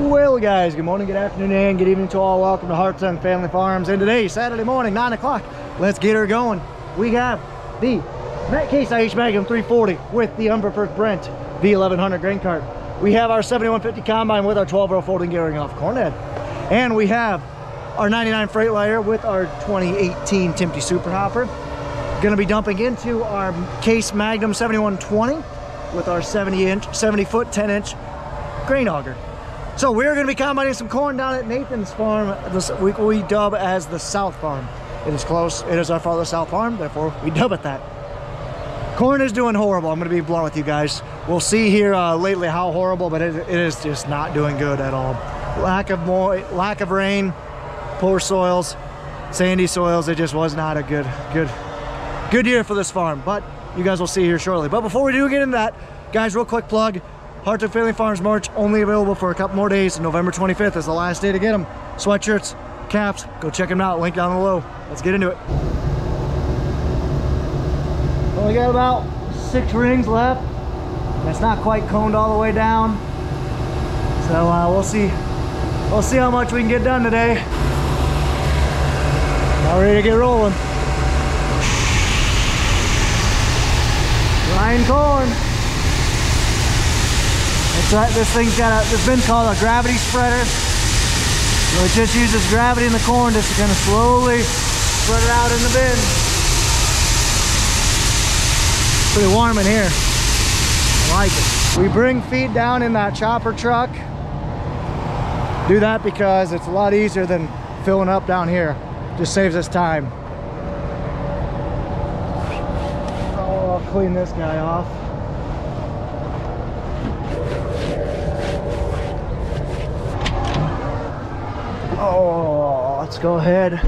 Well guys, good morning, good afternoon, and good evening to all. Welcome to Heartson Family Farms. And today, Saturday morning, 9 o'clock, let's get her going. We have the Case IH Magnum 340 with the Umberford Brent V1100 grain cart. We have our 7150 combine with our 12-row folding gearing off corn head. And we have our 99 Freightliner with our 2018 Timpte Super Hopper. Gonna be dumping into our Case Magnum 7120 with our 70-foot, 10-inch grain auger. So we're going to be combining some corn down at Nathan's farm, we dub as the South Farm. It is close, it is our farthest south farm, therefore we dub it that. Corn is doing horrible, I'm going to be blunt with you guys. We'll see here lately how horrible, but it is just not doing good at all. Lack of rain, poor soils, sandy soils. It just was not a good year for this farm, but you guys will see here shortly. But before we do get into that, guys, real quick plug. Heartson Family Farms merch only available for a couple more days. November 25th is the last day to get them. Sweatshirts, caps, go check them out. Link down below. Let's get into it. Only got about 6 rings left. That's not quite coned all the way down. So we'll see how much we can get done today. Now ready to get rolling. Grind corn. This thing's got this bin called a gravity spreader. So it just uses gravity in the corn just to kind of slowly spread it out in the bin. Pretty warm in here. I like it. We bring feed down in that chopper truck. Do that because it's a lot easier than filling up down here. Just saves us time. Oh, I'll clean this guy off. Oh, let's go ahead,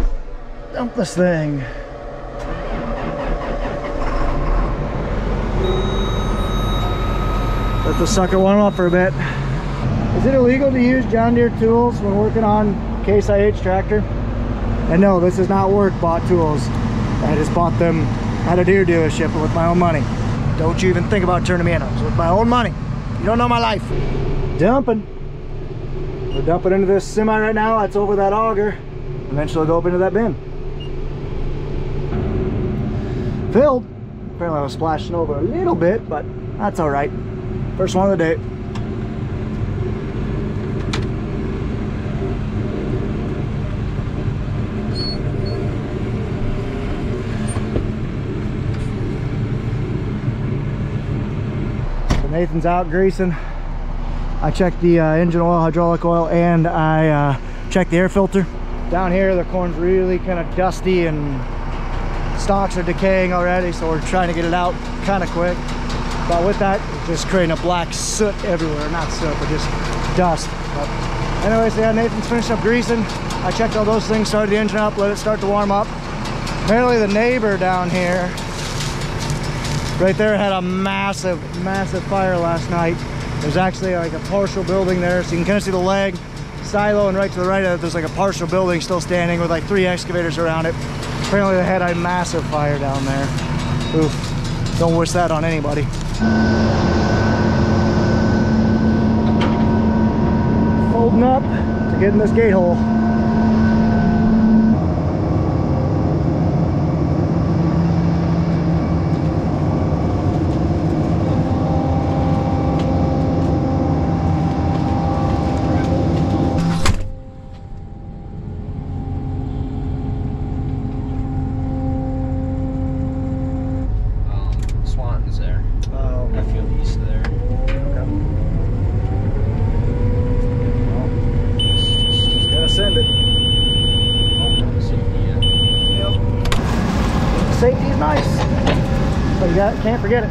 dump this thing. Let the sucker warm up for a bit. Is it illegal to use John Deere tools when working on Case IH tractor? And no, this is not work-bought tools. I just bought them at a Deere dealership with my own money. Don't you even think about turning me in. It was with my own money. You don't know my life. Dumping. We're dumping into this semi right now. That's over that auger. Eventually it'll go up into that bin. Filled. Apparently I was splashing over a little bit, but that's all right. First one of the day. So Nathan's out greasing. I checked the engine oil, hydraulic oil, and I checked the air filter. Down here, the corn's really kind of dusty and stalks are decaying already, so we're trying to get it out kind of quick. But with that, it's just creating a black soot everywhere. Not soot, but just dust. But anyways, yeah, Nathan's finished up greasing. I checked all those things, started the engine up, let it start to warm up. Apparently the neighbor down here, right there, had a massive fire last night. There's actually like a partial building there, so you can kind of see the leg, silo, and right to the right of it, there's like a partial building still standing with like 3 excavators around it. Apparently they had a massive fire down there. Oof, don't wish that on anybody. Folding up to get in this gate hole. Send it. Yep. Safety is nice, but you can't forget it.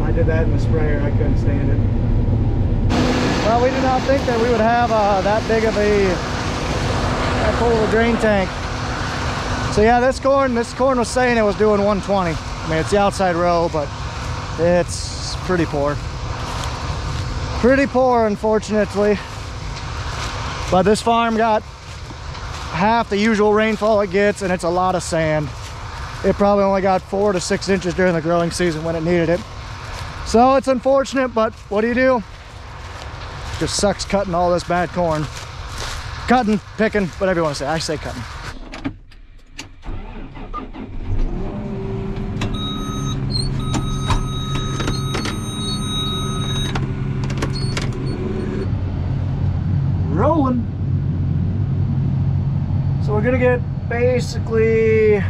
I did that in the sprayer. I couldn't stand it. Well, we did not think that we would have that big of that full of a drain tank. So yeah, this corn was saying it was doing 120. I mean, it's the outside row, but it's pretty poor. Pretty poor, unfortunately. But this farm got half the usual rainfall it gets, and it's a lot of sand. It probably only got 4 to 6 inches during the growing season when it needed it. So it's unfortunate, but what do? Just sucks cutting all this bad corn. Cutting, picking, whatever you want to say. I say cutting. Rolling. So we're gonna get basically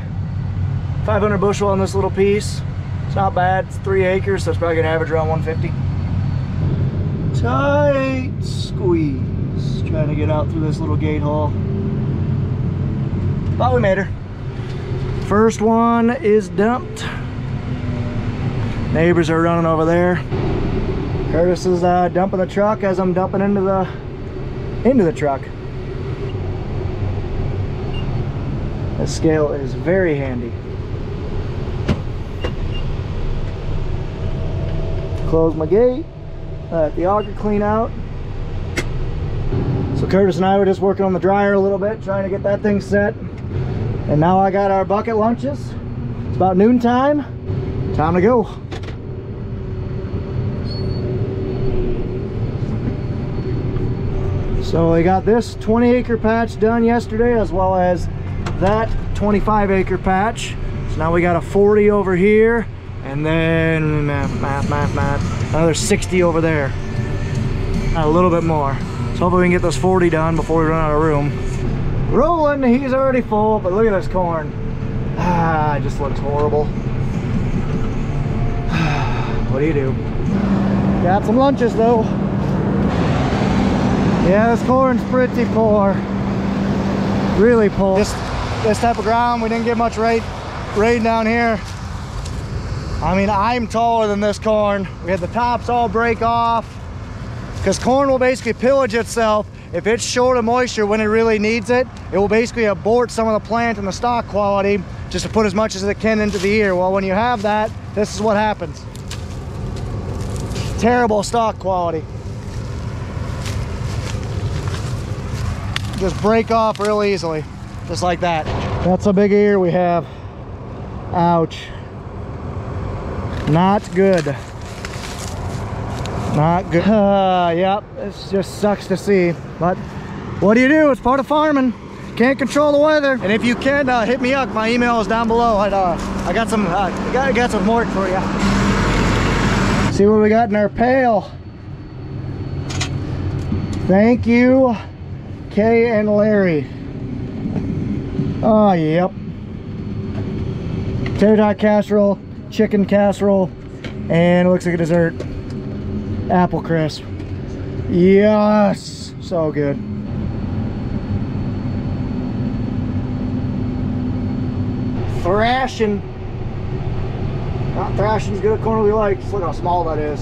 500 bushel on this little piece. It's not bad. It's 3 acres, so it's probably gonna average around 150. Tight squeeze. Trying to get out through this little gate hole. But we made her. First one is dumped. Neighbors are running over there. Curtis is dumping the truck as I'm dumping into the truck. This scale is very handy. Close my gate, let the auger clean out. So Curtis and I were just working on the dryer a little bit, trying to get that thing set. And now I got our bucket lunches. It's about noontime. Time to go. So we got this 20-acre patch done yesterday, as well as that 25-acre patch. So now we got a 40 over here, and then another 60 over there. A little bit more. So hopefully we can get this 40 done before we run out of room. Rolling, he's already full, but look at this corn. It just looks horrible. What do? Got some lunches though. Yeah, this corn's pretty poor. Really poor. This type of ground, we didn't get much rain down here. I mean, I'm taller than this corn. We had the tops all break off, because corn will basically pillage itself. If it's short of moisture when it really needs it, it will basically abort some of the plant and the stalk quality just to put as much as it can into the ear. Well, when you have that, this is what happens. Terrible stalk quality. Just break off real easily, just like that. That's a big ear we have. Ouch. Not good. Not good. Yep, this just sucks to see. But what do? It's part of farming. Can't control the weather. And if you can, hit me up. My email is down below. I got some work for you. See what we got in our pail. Thank you, Kay and Larry. Oh, yep. Tater tot casserole, chicken casserole, and it looks like a dessert. Apple crisp. Yes, so good. Thrashing. Not thrashing as good a corn we like. Just look how small that is.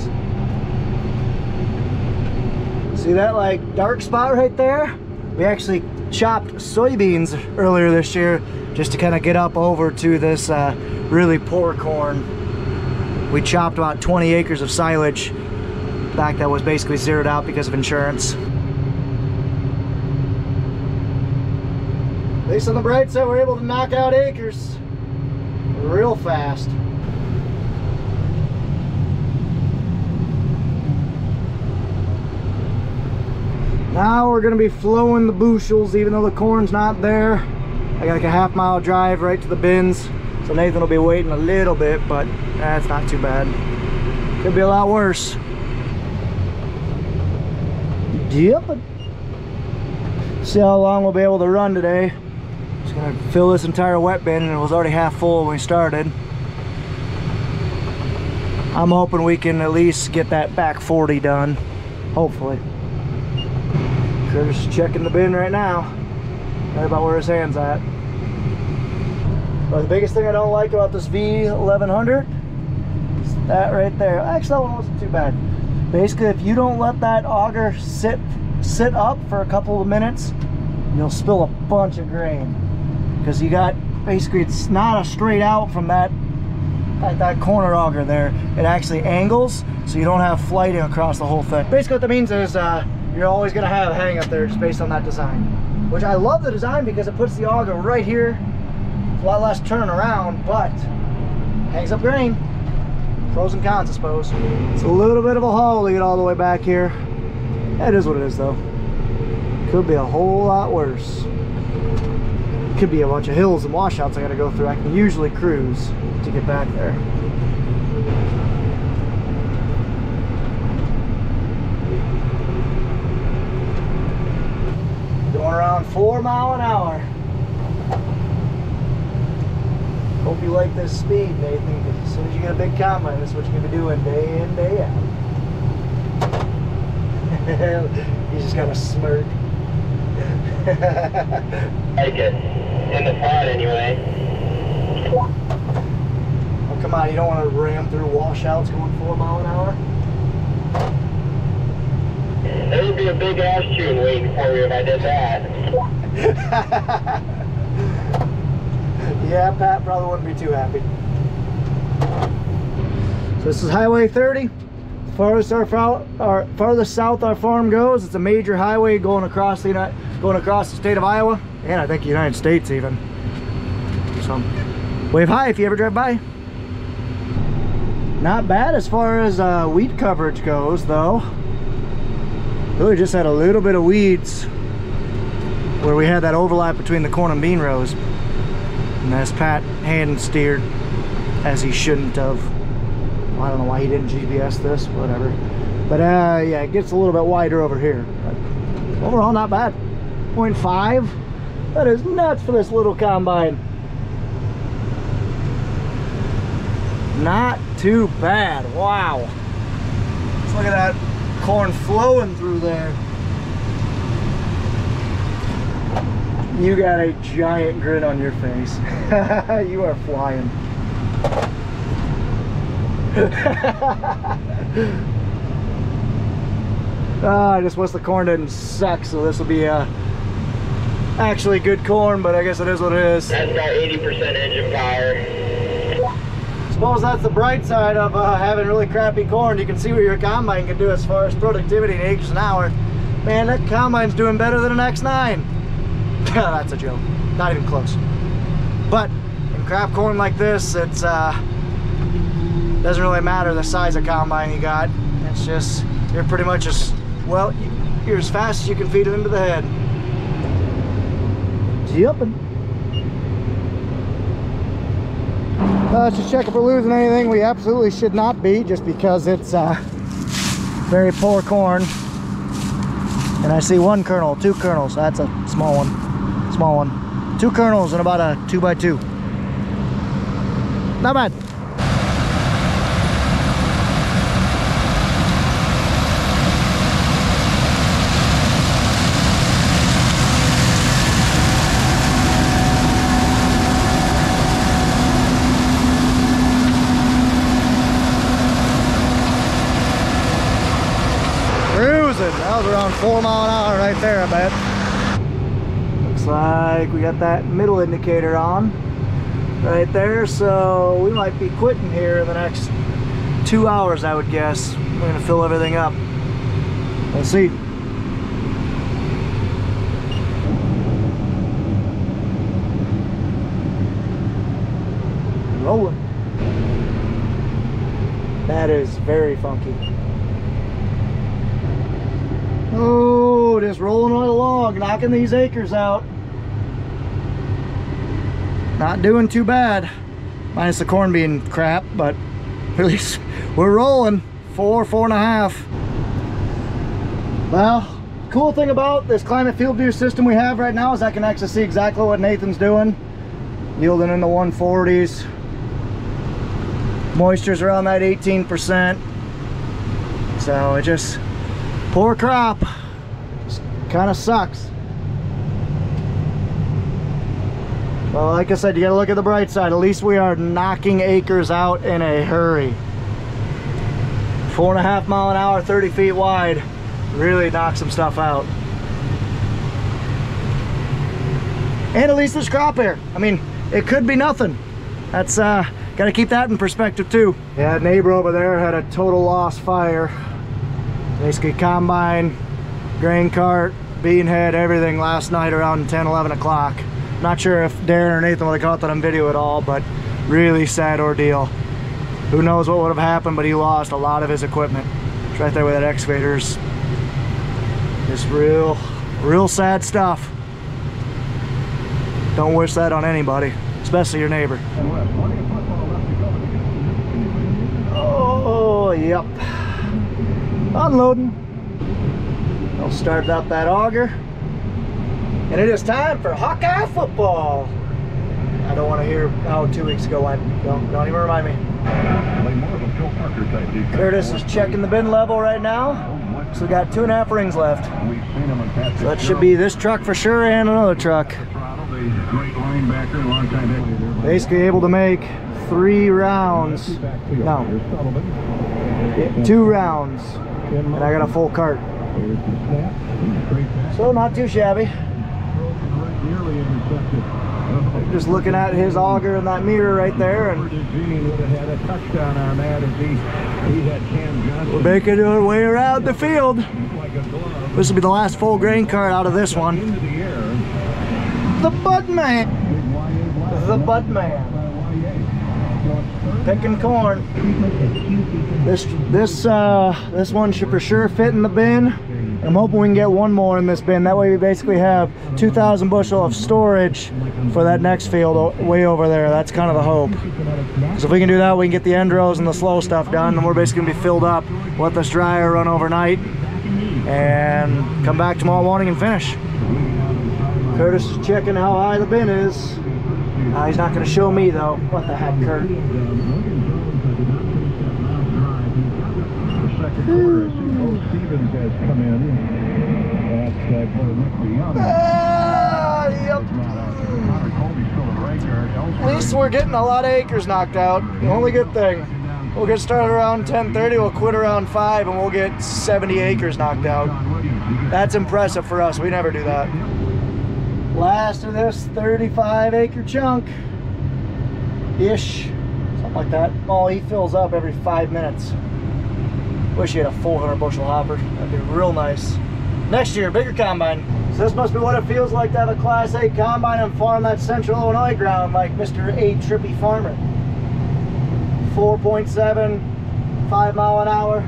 See that like dark spot right there? We actually chopped soybeans earlier this year just to kind of get up over to this really poor corn. We chopped about 20 acres of silage back that was basically zeroed out because of insurance. At least on the bright side, we're able to knock out acres real fast. Now we're gonna be flowing the bushels even though the corn's not there. I got like a half-mile drive right to the bins, so Nathan will be waiting a little bit, but that's not too bad. Could be a lot worse. Yep. See how long we'll be able to run today. Just gonna fill this entire wet bin, and it was already half full when we started. I'm hoping we can at least get that back 40 done, hopefully. Curtis is checking the bin right now. Right about where his hand's at. But the biggest thing I don't like about this V1100 is that right there. Actually, that one wasn't too bad. Basically, if you don't let that auger sit up for a couple of minutes, you'll spill a bunch of grain. Because you got, basically it's not a straight out from that at that corner auger there, it actually angles, so you don't have flighting across the whole thing. Basically what that means is you're always gonna have a hang up there just based on that design. Which I love the design because it puts the auger right here. It's a lot less turn around, but hangs up grain. Pros and cons, I suppose. It's a little bit of a haul to get all the way back here. That is what it is though. Could be a whole lot worse. Could be a bunch of hills and washouts I gotta go through. I can usually cruise to get back there. Going around 4 miles an hour. Hope you like this speed, Nathan, because as soon as you get a big combine, this is what you're gonna be doing day in, day out. He's just got a smirk. Like it. In the pod anyway. Oh, come on, you don't want to ram through washouts going 4 miles an hour? There would be a big ass tune waiting for me if I did that. Yeah, Pat probably wouldn't be too happy. So this is Highway 30. Farthest south our farm goes. It's a major highway going across the state of Iowa, and I think the United States even. So wave hi if you ever drive by. Not bad as far as weed coverage goes, though. Really just had a little bit of weeds where we had that overlap between the corn and bean rows, and as Pat hand steered as he shouldn't have. Well, I don't know why he didn't GPS this, whatever. But yeah, it gets a little bit wider over here. But overall, not bad. 0.5. That is nuts for this little combine. Not too bad. Wow. Let's look at that corn flowing through there. You got a giant grin on your face. You are flying. I just wish the corn didn't suck, so this will be actually good corn, but I guess it is what it is. That's about 80% engine power. Suppose that's the bright side of having really crappy corn. You can see what your combine can do as far as productivity in acres an hour. Man, that combine's doing better than an X9. That's a joke. Not even close. But in crap corn like this, it's doesn't really matter the size of combine you got. It's just, you're pretty much as, well, you're as fast as you can feed it into the head. Jumping. Let's just check if we're losing anything. We absolutely should not be, just because it's very poor corn. And I see 1 kernel, 2 kernels. That's a small one. Small one. 2 kernels and about a 2x2. Not bad. That was around 4 miles an hour right there, I bet. Looks like we got that middle indicator on right there, so we might be quitting here in the next 2 hours, I would guess. We're gonna fill everything up. We'll see. Rolling. That is very funky. Oh, just rolling right along, knocking these acres out. Not doing too bad, minus the corn being crap, but at least we're rolling. 4.5. Well, cool thing about this Climate Field View system we have right now is I can actually see exactly what Nathan's doing. Yielding in the 140s. Moisture's around that 18%. So it just, poor crop. Just kind of sucks. Well, like I said, you gotta look at the bright side. At least we are knocking acres out in a hurry. 4.5 mile an hour, 30 feet wide. Really knock some stuff out. And at least there's crop here. I mean, it could be nothing. That's Got to keep that in perspective too. Yeah, neighbor over there had a total loss fire. Basically combine, grain cart, bean head, everything last night around 10, 11 o'clock. Not sure if Darren or Nathan would have caught that on video at all, but really sad ordeal. Who knows what would have happened, but he lost a lot of his equipment. It's right there with that excavator's. Just real sad stuff. Don't wish that on anybody, especially your neighbor. Oh, yep. Unloading. I'll start up that auger. And it is time for Hawkeye football. I don't want to hear how 2 weeks ago went. Don't even remind me. Curtis is checking the bin level right now. So we got 2.5 rings left. So that should be this truck for sure and another truck. Basically able to make 3 rounds. No. 2 rounds. And I got a full cart. So not too shabby. Just looking at his auger in that mirror right there, and we're making our way around the field. This will be the last full grain cart out of this one. The Bud Man. The Bud Man. Picking corn. This one should for sure fit in the bin. I'm hoping we can get one more in this bin. That way we basically have 2,000 bushel of storage for that next field way over there. That's kind of the hope. So if we can do that, we can get the end rows and the slow stuff done, and we're basically gonna be filled up. Let this dryer run overnight and come back tomorrow morning and finish. Curtis is checking how high the bin is. He's not gonna show me though. What the heck, Kurt? Stevens has come in. Yep. At least we're getting a lot of acres knocked out. The only good thing, we'll get started around 10:30, we'll quit around 5, and we'll get 70 acres knocked out. That's impressive for us. We never do that. Last of this 35-acre chunk-ish, something like that. Oh, he fills up every 5 minutes. Wish you had a 400 bushel hopper. That'd be real nice. Next year, bigger combine. So this must be what it feels like to have a Class 8 combine and farm that Central Illinois ground like Mr. A Trippy Farmer. 4.7, 5 mile an hour,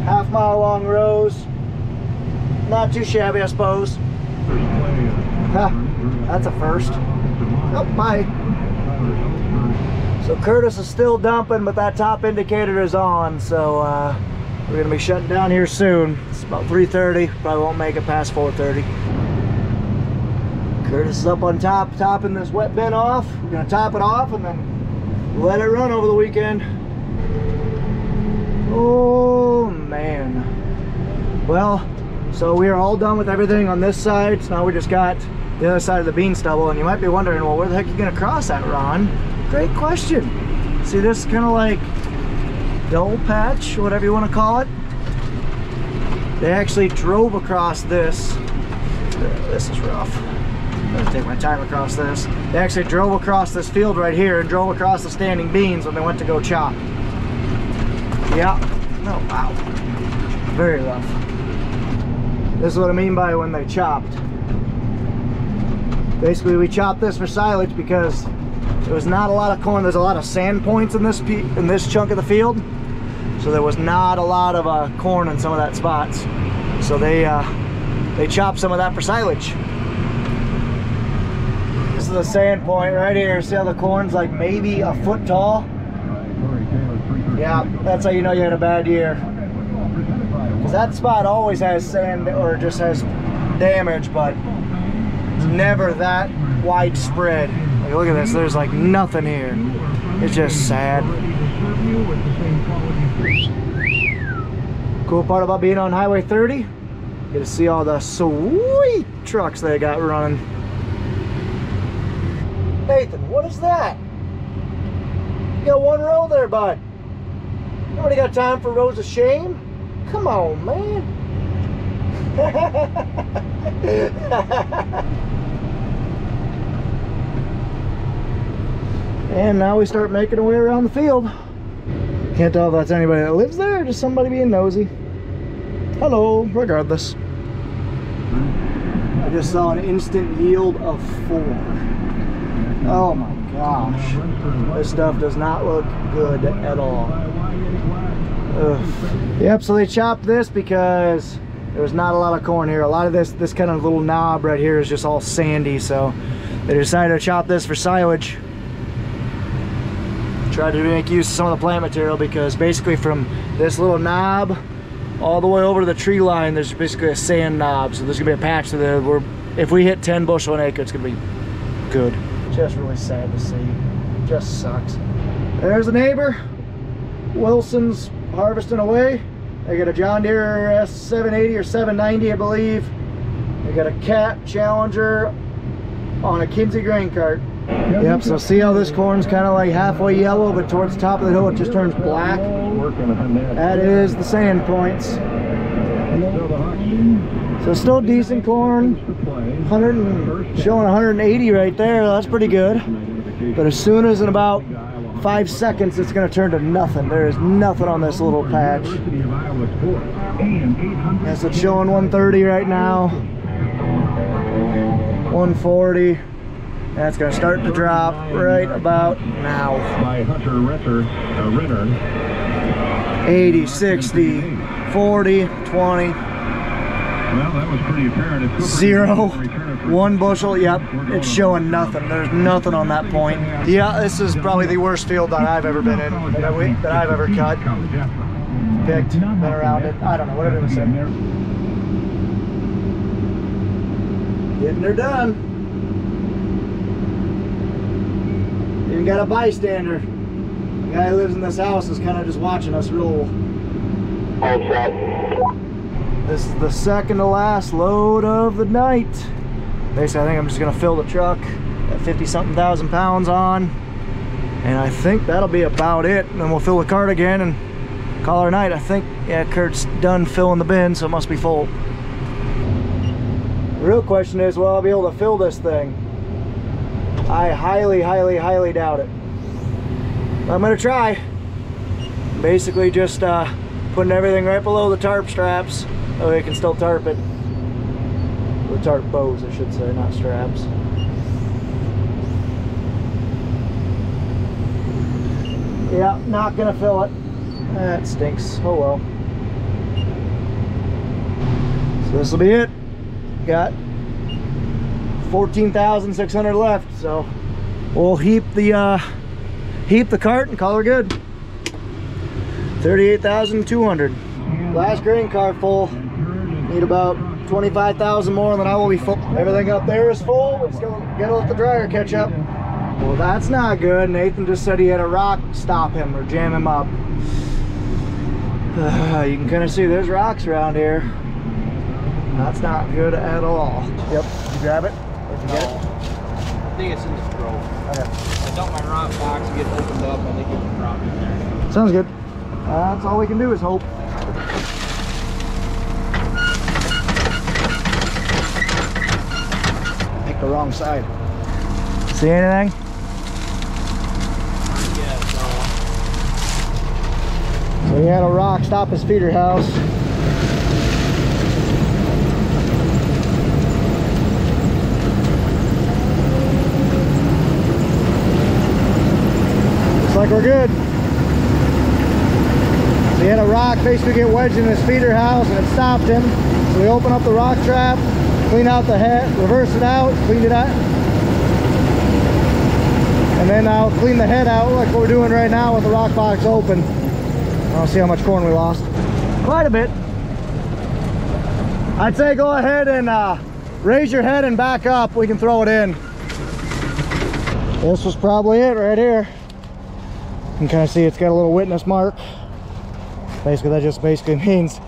half-mile long rows. Not too shabby, I suppose. That's a first. Oh, bye. So Curtis is still dumping, but that top indicator is on, so we're gonna be shutting down here soon. It's about 3:30, probably won't make it past 4:30. Curtis is up on top, topping this wet bin off. We're gonna top it off and then let it run over the weekend. Oh man. Well, so we are all done with everything on this side, so now we just got the other side of the bean stubble, and you might be wondering, well, where the heck are you gonna cross that, Ron? Great question. See this kind of like dull patch, whatever you want to call it? They actually drove across this. This is rough. I'm gonna take my time across this. They actually drove across this field right here and drove across the standing beans when they went to go chop. Yeah. Oh, wow. Very rough. This is what I mean by when they chopped. Basically, we chopped this for silage because there was not a lot of corn. There's a lot of sand points in this chunk of the field, so there was not a lot of corn in some of that spots. So they chopped some of that for silage. This is the sand point right here. See how the corn's like maybe a foot tall? Yeah, that's how you know you had a bad year. Because that spot always has sand or just has damage, but it's never that widespread. Like, look at this, there's like nothing here. It's just sad. Cool part about being on Highway 30, get to see all the sweet trucks they got running. Nathan, what is that? You got one row there, bud. Nobody got time for rows of shame? Come on, man. And now we start making our way around the field. Can't tell if that's anybody that lives there or just somebody being nosy. Hello, regardless. I just saw an instant yield of 4. Oh my gosh. This stuff does not look good at all. Ugh. Yep, so they chopped this because there was not a lot of corn here. A lot of this kind of little knob right here is just all sandy, so they decided to chop this for silage. Tried to make use of some of the plant material because basically from this little knob all the way over to the tree line, there's basically a sand knob. So there's gonna be a patch to the, if we hit 10 bushel an acre, it's gonna be good. Just really sad to see. Just sucks. There's the neighbor. Wilson's harvesting away. They got a John Deere S780 or 790, I believe. They got a Cat Challenger on a Kinsey grain cart. Yep, so see how this corn's kind of like halfway yellow, but towards the top of the hill it just turns black. That is the sand points. So still decent corn. Showing 180 right there. That's pretty good. But as soon as in about 5 seconds it's going to turn to nothing. There is nothing on this little patch. Yes, it's showing 130 right now. 140. That's going to start to drop right about now. By Hunter Renner. 80, 60, 40, 20. Well, that was pretty apparent. 0, 1 bushel. Yep, it's showing nothing. There's nothing on that point. Yeah, this is probably the worst field that I've ever been in, that I've ever cut, picked, been around it. I don't know, whatever it was said. Getting her done. Even got a bystander. The guy who lives in this house is kind of just watching us roll. This is the second to last load of the night. Basically, I think I'm just gonna fill the truck at 50-something thousand pounds on, and I think that'll be about it. And then we'll fill the cart again and call her a night. I think, yeah, Kurt's done filling the bin, so it must be full. The real question is, will I be able to fill this thing? I highly, highly, highly doubt it. I'm gonna try. Basically just putting everything right below the tarp straps so we can still tarp it. The tarp bows, I should say, not straps. Yeah, not gonna fill it. That stinks. Oh well. So this will be it. Got 14,600 left, so we'll heap the cart and call her good. 38,200. Last grain cart full. Need about 25,000 more, than I will be full. Everything up there is full. We just gotta let the dryer catch up. Well, that's not good. Nathan just said he had a rock stop him or jam him up. You can kind of see there's rocks around here. That's not good at all. Yep. Did you grab it? Where'd you get it? I think it's in the throw. Okay. I dump my rock box and get opened up and they get the drop in there. Sounds good. That's all we can do is hope. Pick the wrong side. See anything? Yeah, So he had a rock stop his feeder house. Looks like we're good. So he had a rock basically get wedged in his feeder house and it stopped him. So we open up the rock trap, clean out the head, reverse it out, clean it out. And then I'll clean the head out like what we're doing right now with the rock box open. I'll see how much corn we lost. Quite a bit. I'd say go ahead and raise your head and back up. We can throw it in. This was probably it right here. You can kind of see it's got a little witness mark. Basically, that just basically means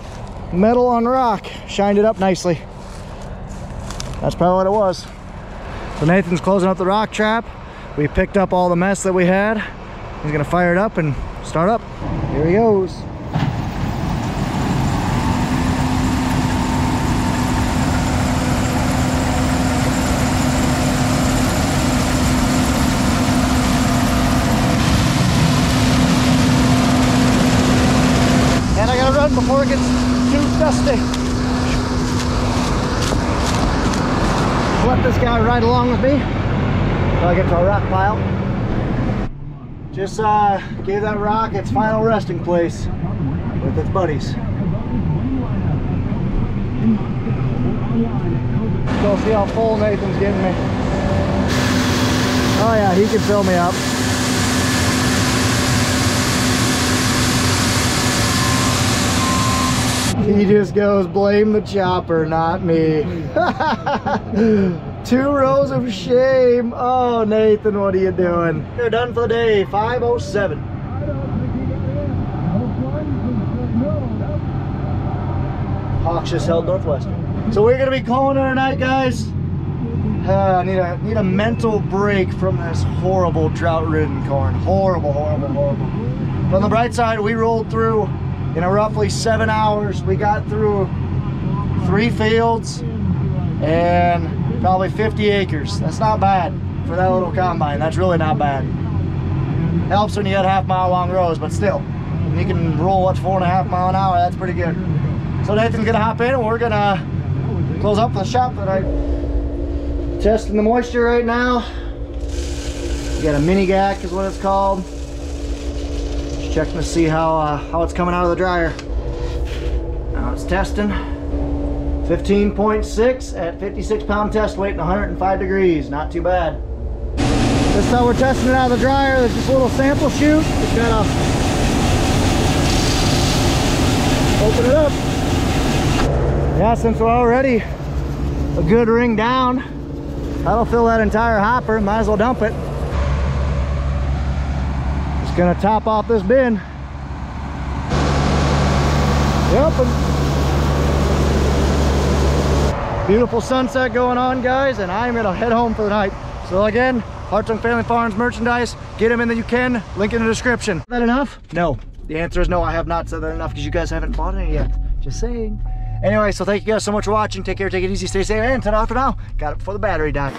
metal on rock. Shined it up nicely. That's probably what it was. So Nathan's closing up the rock trap. We picked up all the mess that we had. He's gonna fire it up and start up. Here he goes. before it gets too dusty. Let this guy ride along with me until I get to a rock pile. Just gave that rock its final resting place with its buddies. Go see how full Nathan's getting me. Oh yeah, he can fill me up. He just goes, blame the chopper, not me. 2 rows of shame. Oh, Nathan, what are you doing? You're done for the day, 5:07. Hawks just held Northwestern. So we're gonna be calling it a night, guys. I need a mental break from this horrible drought-ridden corn. Horrible, horrible, horrible. But on the bright side, we rolled through in a roughly 7 hours. We got through 3 fields and probably 50 acres. That's not bad for that little combine. That's really not bad. Helps when you got half-mile long rows, but still, when you can roll what's 4.5 mile an hour, that's pretty good. So Nathan's gonna hop in and we're gonna close up the shop tonight. Testing the moisture right now. You got a mini GAC is what it's called. Just checking to see how it's coming out of the dryer. Now it's testing. 15.6 at 56 pound test weight and 105 degrees. Not too bad. This is how we're testing it out of the dryer. There's this little sample chute. Just gotta open it up. Yeah, since we're already a good ring down, that'll fill that entire hopper. Might as well dump it. Just gonna top off this bin. Yep. Beautiful sunset going on, guys, and I'm gonna head home for the night. So again, Hartung Family Farms merchandise, get them in that you can, link in the description. Is that enough? No. The answer is no, I have not said that enough because you guys haven't bought any yet. Just saying. Anyway, so thank you guys so much for watching. Take care, take it easy, stay safe, and ta-da for now. Got it before the battery died.